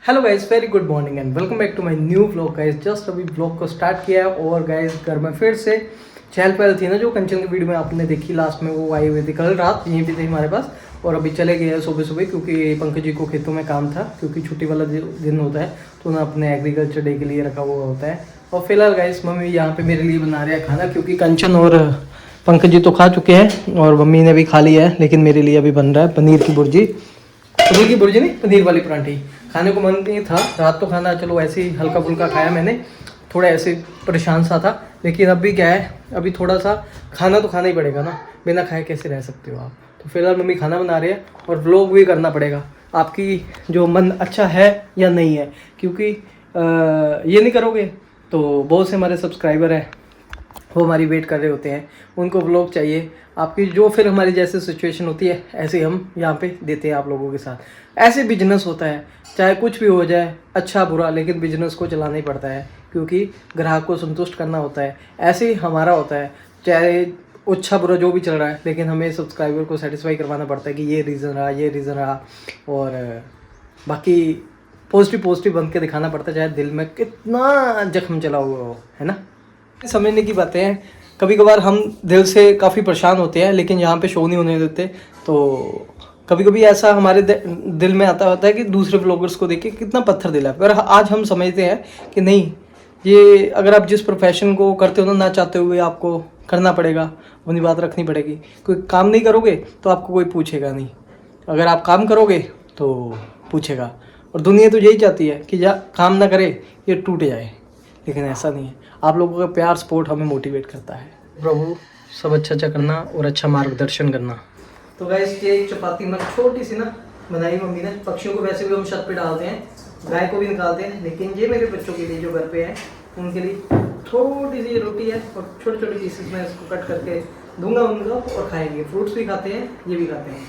Hello guys, very good morning and welcome back to my new vlog guys. Just अभी vlog को start किया है और guys घर में फिर से चहल पहल थी ना, जो कंचन की वीडियो में आपने देखी लास्ट में, वो आई हुई थी कल रात, यहीं पे थी हमारे पास। और अभी चले गए हैं सुबह सुबह, क्योंकि पंकज जी को खेतों में काम था, क्योंकि छुट्टी वाला दिन होता है तो उन्हें अपने एग्रीकल्चर डे के लिए रखा हुआ होता है। और फिलहाल गाइस मम्मी यहाँ पे मेरे लिए बना रहे हैं खाना, क्योंकि कंचन और पंकज जी तो खा चुके हैं और मम्मी ने भी खा लिया है, लेकिन मेरे लिए अभी बन रहा है पनीर की भुर्जी। पनीर की भुर्जी नहीं, पनीर वाली परांठी। खाने को मन नहीं था, रात तो खाना चलो ऐसे ही हल्का फुल्का खाया मैंने, थोड़ा ऐसे परेशान सा था। लेकिन अभी क्या है, अभी थोड़ा सा खाना तो खाना ही पड़ेगा ना, बिना खाए कैसे रह सकते हो आप। तो फिलहाल मम्मी खाना बना रही है और व्लॉग भी करना पड़ेगा, आपकी जो मन अच्छा है या नहीं है, क्योंकि ये नहीं करोगे तो बहुत से हमारे सब्सक्राइबर हैं, वो हमारी वेट कर रहे होते हैं, उनको व्लॉग चाहिए आपकी, जो फिर हमारी जैसे सिचुएशन होती है ऐसे हम यहाँ पे देते हैं आप लोगों के साथ। ऐसे बिजनेस होता है, चाहे कुछ भी हो जाए, अच्छा बुरा, लेकिन बिजनेस को चलाना ही पड़ता है, क्योंकि ग्राहक को संतुष्ट करना होता है। ऐसे ही हमारा होता है, चाहे अच्छा बुरा जो भी चल रहा है, लेकिन हमें सब्सक्राइबर को सेटिस्फाई करवाना पड़ता है कि ये रीज़न रहा, ये रीज़न रहा, और बाकी पॉजिटिव बन के दिखाना पड़ता है, चाहे दिल में कितना जख्म चला हुआ हो, है ना। समझने की बातें हैं, कभी कभार हम दिल से काफ़ी परेशान होते हैं, लेकिन यहाँ पे शो नहीं होने देते। तो कभी कभी ऐसा हमारे दिल में आता होता है कि दूसरे व्लॉगर्स को देख के कितना पत्थर दिल है, पर आज हम समझते हैं कि नहीं, ये अगर आप जिस प्रोफेशन को करते हो ना चाहते हुए, आपको करना पड़ेगा, अपनी बात रखनी पड़ेगी। कोई काम नहीं करोगे तो आपको कोई पूछेगा नहीं, अगर आप काम करोगे तो पूछेगा। और दुनिया तो यही चाहती है कि या काम ना करे, ये टूट जाए, लेकिन ऐसा नहीं है। आप लोगों का प्यार सपोर्ट हमें मोटिवेट करता है। प्रभु सब अच्छा करना और अच्छा मार्गदर्शन करना। तो गाइस ये एक चपाती में छोटी सी ना बनाई मम्मी ने। पक्षियों को वैसे भी हम छत पे डालते हैं, गाय को भी निकालते हैं, लेकिन ये मेरे बच्चों के लिए जो घर पे हैं उनके लिए थोड़ी सी रोटी है, और छोटे छोटे पीसेस में इसको कट करके दूंगा उनको, और खाएंगे। फ्रूट्स भी खाते हैं, ये भी खाते हैं,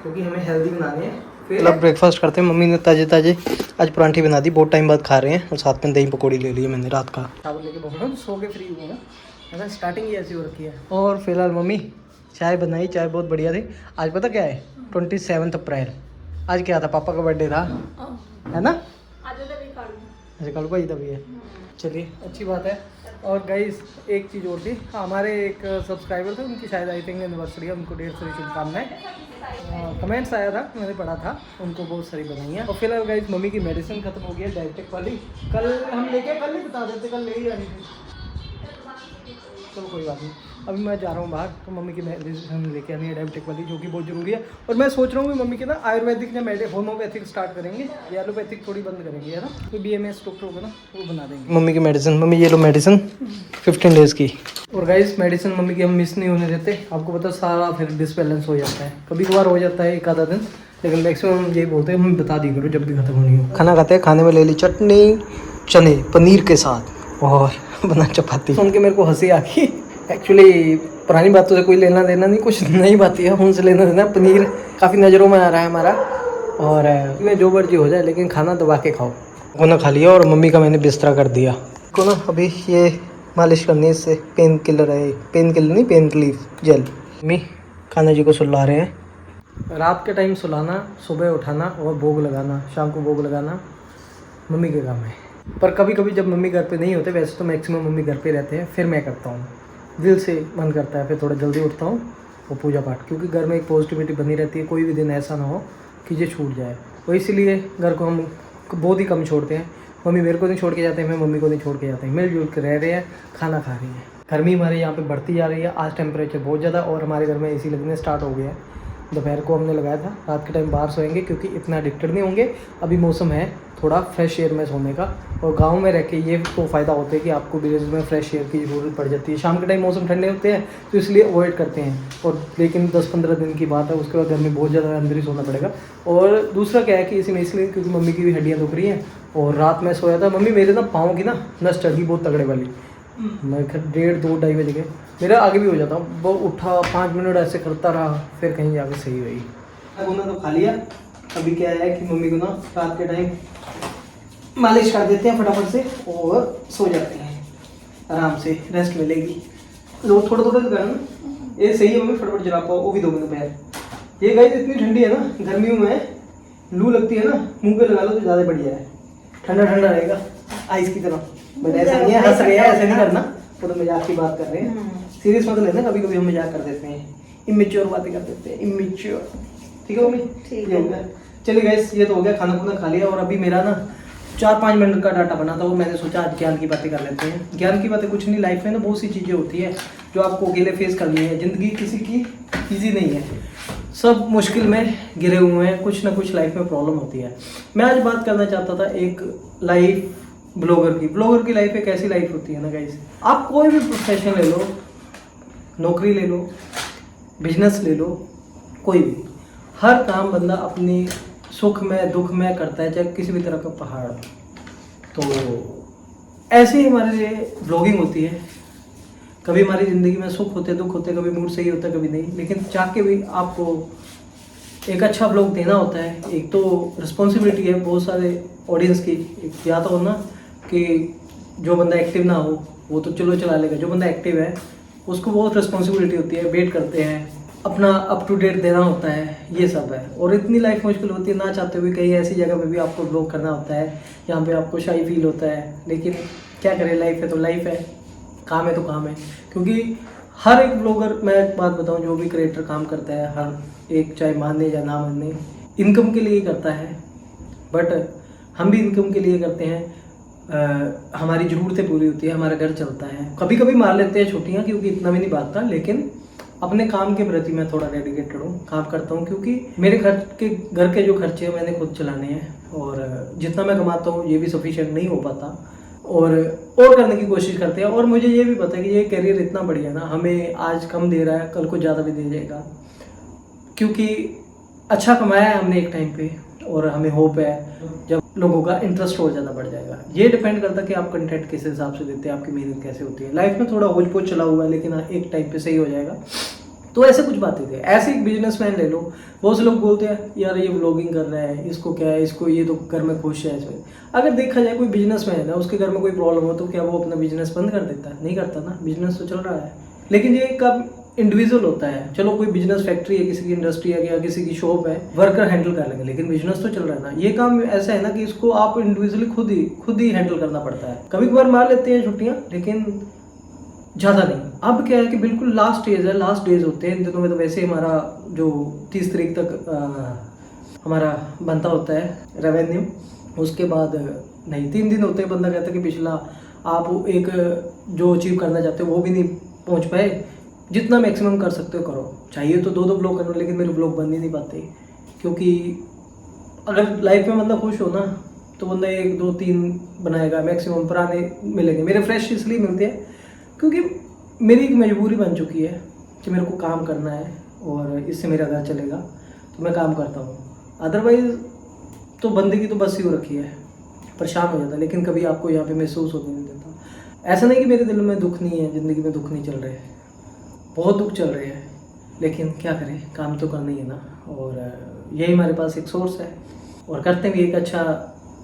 क्योंकि हमें हेल्दी बनाने हैं। फिर अब ब्रेकफास्ट करते हैं। मम्मी ने ताजे ताजे आज परांठी बना दी, बहुत टाइम बाद खा रहे हैं, और साथ में दही पकौड़ी ले ली मैंने रात का। चावल लेके बहुत सो के फ्री हुआ ना, स्टार्टिंग ही ऐसी हो रखी है। और फिलहाल मम्मी चाय बनाई, चाय बहुत बढ़िया थी। आज पता क्या है, 27 अप्रैल। आज क्या था, पापा का बर्थडे था, है ना। अच्छा कल को ही तभी है, चलिए अच्छी बात है। और गाइस एक चीज़ और थी, हमारे एक सब्सक्राइबर थे, उनकी शायद आई थिंक एनिवर्सरी है, उनको ढेर सारी शुभकामनाएं। कमेंट्स आया था, मैंने पढ़ा था, उनको बहुत सारी बनाई है। और फिलहाल गाइस मम्मी की मेडिसिन खत्म हो गई है, डायबिटिक वाली। कल हम लेके, कल नहीं बता देते, कल ले ही आनी थी, चलो कोई बात नहीं। अभी मैं जा रहा हूँ बाहर, तो मम्मी की मेडिसिन लेके आनी है डायबिटिक वाली, जो कि बहुत ज़रूरी है। और मैं सोच रहा हूँ कि मम्मी के ना आयुर्वेदिक या होम्योपैथिक स्टार्ट करेंगे, या एलोपैथिक थोड़ी बंद करेंगे, है ना। तो BMS डॉक्टर होगा ना, वो बना देंगे मम्मी की मेडिसिन। मम्मी ये लो मेडिसिन 15 डेज़ की। और गाइस मेडिसिन मम्मी की हम मिस नहीं होने देते, आपको पता सारा फिर डिसबैलेंस हो जाता है, कभी कभार हो जाता है एक आधा दिन, लेकिन मैक्सिमम हम यही बोलते हैं, हम बता दी करो जब भी खत्म होनी हो। खाना खाते हैं, खाने में ले ली चटनी चने पनीर के साथ, और बना चपाती। सुन के मेरे को हंसी आ गई। एक्चुअली पुरानी बातों से कोई लेना देना नहीं, कुछ नई बात है उनसे लेना देना। पनीर काफ़ी नज़रों में आ रहा है हमारा, और मैं जो मर्जी हो जाए, लेकिन खाना दबा के खाओ। खाना खा लिया और मम्मी का मैंने बिस्तरा कर दिया को ना। अभी ये मालिश करनी है, इससे पेन किलर है, पेन किलर नहीं, पेन रिलीफ जेल। मम्मी खाना जी को सुला रहे हैं। रात के टाइम सुलाना, सुबह उठाना और भोग लगाना, शाम को भोग लगाना मम्मी के काम है। पर कभी कभी जब मम्मी घर पे नहीं होते, वैसे तो मैक्सिमम मम्मी घर पे रहते हैं, फिर मैं करता हूँ, दिल से मन करता है, फिर थोड़ा जल्दी उठता हूँ और पूजा पाठ, क्योंकि घर में एक पॉजिटिविटी बनी रहती है। कोई भी दिन ऐसा ना हो कि ये छूट जाए, और इसीलिए घर को हम बहुत ही कम छोड़ते हैं। मम्मी मेरे को नहीं छोड़ के जाते हैं, मैं मम्मी को नहीं छोड़ के जाते हैं, मिलजुल के रह रहे हैं, खाना खा रही हैं। गर्मी हमारे यहाँ पे बढ़ती जा रही है, आज टेम्परेचर बहुत ज़्यादा, और हमारे घर में AC लगने स्टार्ट हो गया है। दोपहर को हमने लगाया था, रात के टाइम बाहर सोएंगे, क्योंकि इतना एडिक्टेड नहीं होंगे। अभी मौसम है थोड़ा फ्रेश एयर में सोने का, और गांव में रह के ये तो फ़ायदा होता है कि आपको विलेज में फ्रेश एयर की ज़रूरत पड़ जाती है। शाम के टाइम मौसम ठंडे होते हैं, तो इसलिए अवॉइड करते हैं। और लेकिन 10-15 दिन की बात है, उसके बाद घर में बहुत ज़्यादा अंदर ही सोना पड़ेगा। और दूसरा क्या है कि इसी में इसलिए क्योंकि मम्मी की भी हड्डियाँ दुख रही हैं, और रात में सोया था मम्मी, मेरे ना पाँव की ना नस चढ़ गई बहुत तगड़े वाली। मैं 1:30-2-2:30 बज गए, मेरा आगे भी हो जाता हूँ, वो उठा 5 मिनट ऐसे करता रहा, फिर कहीं जाके सही हुई। उन्होंने तो खा लिया। अभी क्या है कि मम्मी को ना रात के टाइम मालिश कर देते हैं फटाफट से, और सो जाते हैं, आराम से रेस्ट मिलेगी। लोग थोड़ा थोड़ा करना, ये सही है मम्मी, फटाफट जला पाओ, वो भी 2 मिनट पैर। ये गाइस इतनी ठंडी है ना गर्मियों में, लू लगती है ना, मुंह पे लगा लो तो ज़्यादा बढ़िया है, ठंडा ठंडा रहेगा आइस की तरह। बट ऐसा नहीं है, हंस रहे हैं, ऐसे नहीं करना, वो तो मजाक की बात कर रहे हैं, सीरियस मत लेना, कभी कभी हम मजाक कर देते हैं, इमेच्योर बातें कर देते हैं, इमेच्योर। ठीक है मम्मी, ये हो गया। चलिए गाइस, ये तो हो गया, खाना खुना खा लिया। और अभी मेरा ना 4-5 मिनट का डाटा बना था, वो मैंने सोचा आज ज्ञान की बातें कर लेते हैं। ज्ञान की बातें कुछ नहीं, लाइफ में ना बहुत सी चीज़ें होती है जो आपको अकेले फेस करनी है। ज़िंदगी किसी की ईजी नहीं है, सब मुश्किल में गिरे हुए हैं, कुछ ना कुछ लाइफ में प्रॉब्लम होती है। मैं आज बात करना चाहता था एक लाइफ ब्लॉगर की लाइफ एक ऐसी लाइफ होती है ना गाइस, आप कोई भी प्रोफेशन ले लो, नौकरी ले लो, बिजनेस ले लो, कोई भी, हर काम बंदा अपनी सुख में दुख में करता है, चाहे किसी भी तरह का पहाड़। तो ऐसे ही हमारे लिए ब्लॉगिंग होती है, कभी हमारी ज़िंदगी में सुख होते दुख होते, कभी मूड सही होता है कभी नहीं, लेकिन चाह के भी आपको एक अच्छा ब्लॉग देना होता है। एक तो रिस्पॉन्सिबिलिटी है बहुत सारे ऑडियंस की, एक या तो हो ना कि जो बंदा एक्टिव ना हो वो तो चलो चला लेगा, जो बंदा एक्टिव है उसको बहुत रिस्पॉन्सिबिलिटी होती है, वेट करते हैं, अपना अप टू डेट देना होता है, ये सब है। और इतनी लाइफ मुश्किल होती है, ना चाहते हुए कहीं ऐसी जगह पे भी आपको ब्लॉग करना होता है जहाँ पे आपको शाई फील होता है, लेकिन क्या करें, लाइफ है तो लाइफ है, काम है तो काम है। क्योंकि हर एक ब्लॉगर, मैं एक बात बताऊं, जो भी क्रिएटर काम करता है, हर एक चाहे मानने या ना मानने, इनकम के लिए करता है। बट हम भी इनकम के लिए करते हैं, हमारी ज़रूरतें पूरी होती है, हमारा घर चलता है, कभी कभी मार लेते हैं छुट्टियाँ, क्योंकि इतना भी नहीं बात था, लेकिन अपने काम के प्रति मैं थोड़ा डेडिकेटेड हूँ, काम करता हूँ, क्योंकि मेरे घर के जो खर्चे हैं मैंने खुद चलाने हैं, और जितना मैं कमाता हूँ ये भी सफिशिएंट नहीं हो पाता, और करने की कोशिश करते हैं। और मुझे ये भी पता है कि ये करियर इतना बढ़िया ना, हमें आज कम दे रहा है, कल को ज़्यादा भी दे जाएगा, क्योंकि अच्छा कमाया है हमने एक टाइम पे, और हमें होप है जब लोगों का इंटरेस्ट और ज़्यादा बढ़ जाएगा। ये डिपेंड करता है कि आप कंटेंट किस हिसाब से देते हैं, आपकी मेहनत कैसे होती है। लाइफ में थोड़ा होच पोच चला हुआ है, लेकिन एक टाइम पे सही हो जाएगा। तो ऐसे कुछ बातें थे। ऐसे एक बिजनेसमैन ले लो, बहुत से लोग बोलते हैं यार ये व्लॉगिंग कर रहा है, इसको क्या है, इसको ये तो घर में खुश है इसमें। अगर देखा जाए कोई बिजनेसमैन है, उसके घर में कोई प्रॉब्लम हो तो क्या वो अपना बिजनेस बंद कर देता है? नहीं करता ना, बिजनेस तो चल रहा है। लेकिन ये कब इंडिविजुअल होता है, चलो कोई बिजनेस फैक्ट्री है, किसी की इंडस्ट्री है या किसी की शॉप है, वर्कर हैंडल कर लेंगे, लेकिन बिजनेस तो चल रहा है ना। ये काम ऐसा है ना कि इसको आप इंडिविजुअली खुद ही हैंडल करना पड़ता है। कभी कभार मार लेते हैं छुट्टियाँ, लेकिन ज़्यादा नहीं। अब क्या है कि बिल्कुल लास्ट स्टेज है, लास्ट डेज होते हैं इन दिनों में, तो वैसे हमारा जो 30 तारीख तक हमारा बनता होता है रेवेन्यू, उसके बाद नहीं, 3 दिन होते हैं। बंदा कहता है कि पिछला आप एक जो अचीव करना चाहते हो वो भी नहीं पहुंच पाए, जितना मैक्सिमम कर सकते हो करो, चाहिए तो 2-2 ब्लॉग करो, लेकिन मेरे ब्लॉग बन ही नहीं पाते। क्योंकि अगर लाइफ में बंदा खुश हो ना तो बंदा 1-2-3 बनाएगा, मैक्सिमम पुराने मिलेंगे। मेरे फ्रेश इसलिए मिलते हैं क्योंकि मेरी एक मजबूरी बन चुकी है कि मेरे को काम करना है और इससे मेरा घर चलेगा, तो मैं काम करता हूँ। अदरवाइज़ तो बंदे की तो बस ही हो रखी है, परेशान हो जाता है, लेकिन कभी आपको यहाँ पे महसूस होने नहीं देता। ऐसा नहीं कि मेरे दिल में दुख नहीं है, ज़िंदगी में दुख नहीं चल रहे हैं, बहुत दुख चल रहे हैं, लेकिन क्या करें, काम तो करना ही है ना। और यही हमारे पास एक सोर्स है, और करते भी एक अच्छा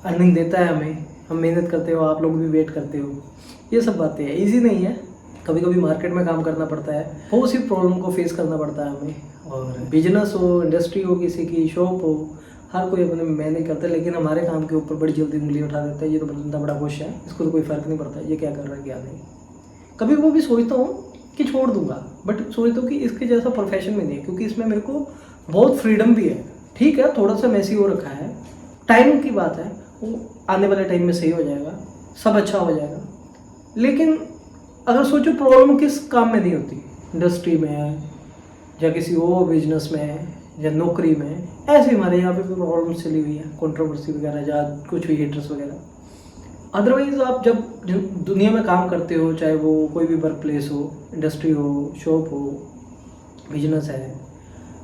अर्निंग देता है हमें, हम मेहनत करते हो, आप लोग भी वेट करते हो। ये सब बातें हैं, ईजी नहीं है, कभी कभी मार्केट में काम करना पड़ता है, बहुत सी प्रॉब्लम को फेस करना पड़ता है हमें। और बिजनेस हो, इंडस्ट्री हो, किसी की शॉप हो, हर कोई अपने मैनेज करता है, लेकिन हमारे काम के ऊपर बड़ी जल्दी उंगली उठा देता है। ये तो बंदा बड़ा खुश है, इसको तो कोई फ़र्क नहीं पड़ता ये क्या कर रहा है क्या नहीं। कभी वो भी सोचता हूँ कि छोड़ दूंगा, बट सोचता हूँ कि इसके जैसा प्रोफेशन में नहीं है, क्योंकि इसमें मेरे को बहुत फ्रीडम भी है। ठीक है, थोड़ा सा मैसी हो रखा है, टाइम की बात है, वो आने वाले टाइम में सही हो जाएगा, सब अच्छा हो जाएगा। लेकिन अगर सोचो प्रॉब्लम किस काम में नहीं होती, इंडस्ट्री में या किसी और बिजनेस में या नौकरी में, ऐसे हमारे यहाँ पे भी प्रॉब्लम चली हुई है, कंट्रोवर्सी वगैरह या कुछ भी हेटर्स वगैरह। अदरवाइज़ आप जब दुनिया में काम करते हो, चाहे वो कोई भी वर्क प्लेस हो, इंडस्ट्री हो, शॉप हो, बिजनेस है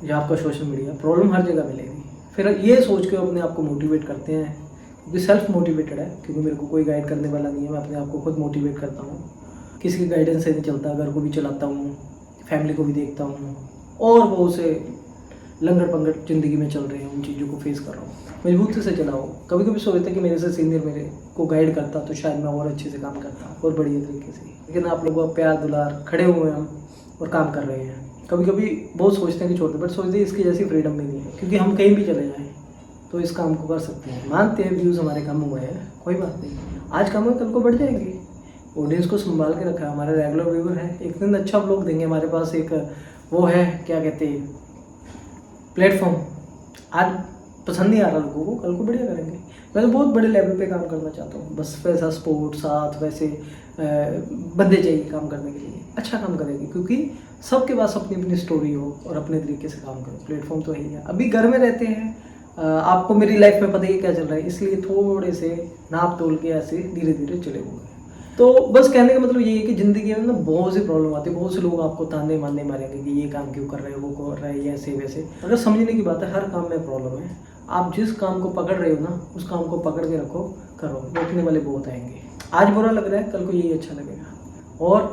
या आपका सोशल मीडिया, प्रॉब्लम हर जगह मिलेगी। फिर ये सोच के अपने आप को मोटिवेट करते हैं, क्योंकि सेल्फ मोटिवेटेड है, क्योंकि मेरे को कोई गाइड करने वाला नहीं है, मैं अपने आप को खुद मोटिवेट करता हूँ, किसी की गाइडेंस से नहीं चलता, घर को भी चलाता हूँ, फैमिली को भी देखता हूँ, और बहुत से लंगड़ पंगड़ ज़िंदगी में चल रहे हैं, उन चीज़ों को फेस कर रहा हूँ, मजबूती से चलाओ। कभी कभी सोचता कि मेरे से सीनियर मेरे को गाइड करता तो शायद मैं और अच्छे से काम करता और बढ़िया तरीके से, लेकिन आप लोगों का प्यार दुलार, खड़े हुए हैं हम और काम कर रहे हैं। कभी कभी बहुत सोचते हैं कि छोटे, बट सोचते हैं इसकी जैसी फ्रीडम भी नहीं है, क्योंकि हम कहीं भी चले जाएँ तो इस काम को कर सकते हैं। मानते हैं व्यूज़ हमारे कम हुए हैं, कोई बात नहीं, आज कम हुए कल को बढ़ जाएंगे। ऑडियंस को संभाल के रखा है, हमारे रेगुलर व्यूअर हैं, एक दिन अच्छा व्लॉग देंगे। हमारे पास एक वो है, क्या कहते हैं, प्लेटफॉर्म। आज पसंद नहीं आ रहा लोगों को, कल को बढ़िया करेंगे। मैं तो बहुत बड़े लेवल पे काम करना चाहता हूँ, बस वैसा सपोर्ट साथ वैसे बंदे चाहिए काम करने के लिए, अच्छा काम करेंगे, क्योंकि सबके पास अपनी अपनी स्टोरी हो और अपने तरीके से काम करो। प्लेटफॉर्म तो यही है। अभी घर में रहते हैं, आपको मेरी लाइफ में पता ही क्या चल रहा है, इसलिए थोड़े से नाप तोल के ऐसे धीरे धीरे चले हुए हैं। तो बस कहने का मतलब ये है कि ज़िंदगी में ना बहुत सी प्रॉब्लम आती है, बहुत से लोग आपको ताने मारने मारेंगे कि ये काम क्यों कर रहे हो, वो कर रहे हैं, ऐसे वैसे। अगर समझने की बात है, हर काम में प्रॉब्लम है। आप जिस काम को पकड़ रहे हो ना, उस काम को पकड़ के रखो, करो, रोकने वाले बहुत आएंगे। आज बुरा लग रहा है, कल को यही अच्छा लगेगा। और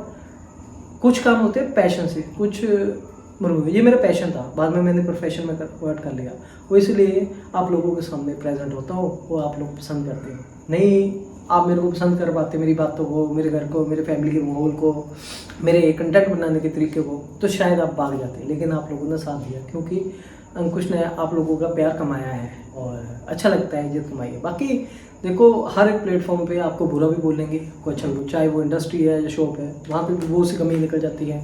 कुछ काम होते हैं पैशन से, कुछ ये मेरा पैशन था, बाद में मैंने प्रोफेशन में कन्वर्ट कर लिया। वो इसलिए आप लोगों के सामने प्रेजेंट होता हो, वो आप लोग पसंद करते हो। नहीं आप मेरे को पसंद कर पाते, मेरी बातों को, मेरे घर को, मेरे फैमिली के माहौल को, मेरे कंटेंट बनाने के तरीके को, तो शायद आप भाग जाते। लेकिन आप लोगों ने साथ दिया, क्योंकि अंकुश ने आप लोगों का प्यार कमाया है और अच्छा लगता है इज्जत कमाई है। बाकी देखो, हर एक प्लेटफॉर्म पे आपको बुरा भी बोलेंगे, कोई अच्छा भी, चाहे वो इंडस्ट्री है या शॉप है, वहाँ पे भी बहुत सी कमी निकल जाती है,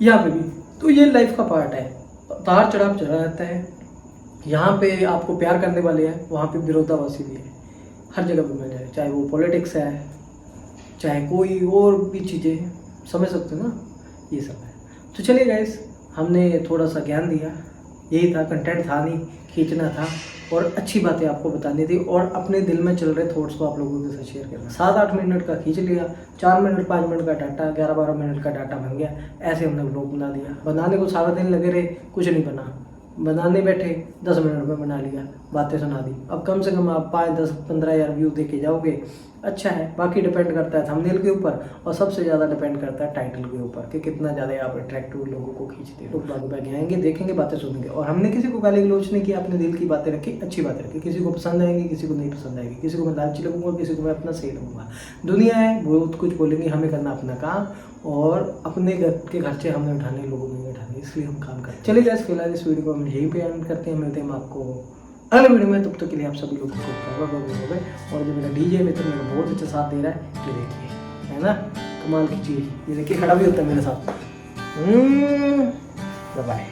यहाँ पे भी। तो ये लाइफ का पार्ट है, उतार चढ़ाव चला रहता है। यहाँ पे आपको प्यार करने वाले हैं, वहाँ पे विरोधाभासी भी है, हर जगह पे मिल जाए, चाहे वो पॉलिटिक्स है, चाहे कोई और भी चीज़ें, समझ सकते हो ना, ये सब है। तो चलिए गाइस, हमने थोड़ा सा ज्ञान दिया, यही था, कंटेंट था नहीं, खींचना था और अच्छी बातें आपको बतानी थी और अपने दिल में चल रहे थॉट्स को आप लोगों के साथ शेयर करना। 7-8 मिनट का खींच लिया, 4 मिनट 5 मिनट का डाटा, 11-12 मिनट का डाटा बन गया। ऐसे हमने व्लॉग बना दिया। बनाने को सारा दिन लगे रहे, कुछ नहीं बना। बनाने बैठे 10 मिनट में बना लिया, बातें सुना दी। अब कम से कम आप 5, 10, 15 हज़ार व्यू देके जाओगे, अच्छा है। बाकी डिपेंड करता है थंबनेल के ऊपर और सबसे ज़्यादा डिपेंड करता है टाइटल के ऊपर कि कितना ज़्यादा आप अट्रैक्टिव लोगों को खींचते हो। लोग बाकी आएंगे, देखेंगे, बातें सुनेंगे। और हमने किसी को गाली गलौज नहीं किया, अपने दिल की बातें रखी, अच्छी बातें रखी। किसी को पसंद आएंगी, किसी को नहीं पसंद आएगी, किसी को मैं लालची लगूंगा, किसी को मैं अपना सही लगूंगा। दुनिया है, बहुत कुछ बोलेंगे, हमें करना अपना काम और अपने घर के खर्चे हमने उठाने, लोगों ने उठाने, इसलिए हम काम करते हैं। चलिए गाइस, फिलहाल इस वीडियो को हम यहीं पे एंड करते हैं। मिलते हैं हम आपको अगले वीडियो में, तब तक के लिए आप सभी लोगों को हो गए। और जो मेरा डीजे मित्र मेरा बहुत अच्छा साथ दे रहा है, ये देखिए, है ना, कमाल की चीज़। ये देखिए, खड़ा भी होता है मेरे साथ। बाय।